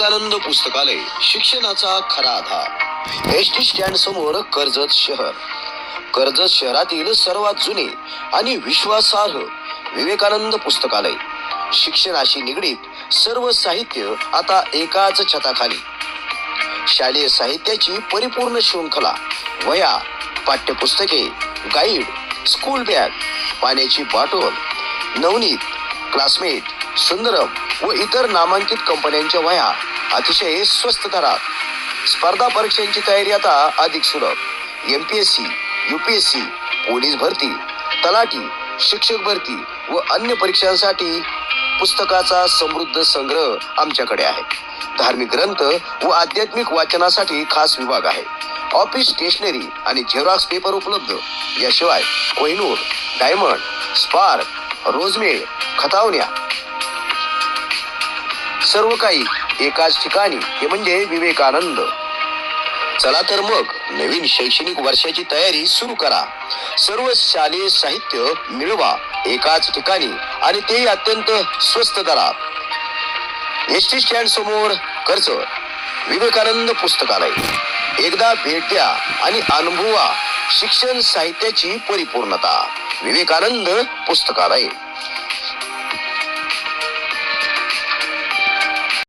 विवेकानंद पुस्तकालय शिक्षणाचा खरा आधार. एसटी स्टँड समोर कर्जत शहर. कर्जत शहरातील सर्वात जुने आणि विश्वासार्ह विवेकानंद पुस्तकालय. शिक्षणाशी निगडीत सर्व साहित्य आता एकाच छताखाली. शालेय साहित्याची परिपूर्ण शृंखला, वह्या, पाठ्यपुस्तके, गाईड, स्कूल बॅग, पाण्याची बॉटल, नवनीत, क्लासमेट, सुंदरम व इतर नामांकित कंपन्यांच्या वह्या अतिशय स्वस्त दरात. स्पर्धा परीक्षांची तयारी आता अधिक सुलभ. MPSC, UPSC, पोलीस भरती, तलाठी, शिक्षक भरती व अन्य परीक्षांसाठी पुस्तकाचा समृद्ध संग्रह आमच्याकडे आहे. धार्मिक ग्रंथ व आध्यात्मिक वाचनासाठी खास विभाग आहे. ऑफिस स्टेशनरी आणि झेरॉक्स पेपर उपलब्ध. याशिवाय कोहिनूर, डायमंड, स्पार्क, रोजमेड, खतावण्या सर्व काही एकाच ठिकाणी, ते म्हणजे विवेकानंद. चला तर मग नवीन शैक्षणिक वर्षाची तयारी सुरू करा. सर्व शालेय साहित्य मिळवा एकाच ठिकाणी आणि तेही अत्यंत स्वस्त दरात. एसटी स्टँड समोर कर्जत. विवेकानंद पुस्तकालय. एकदा भेट द्या आणि अनुभवा शिक्षण साहित्याची परिपूर्णता. विवेकानंद पुस्तकालय.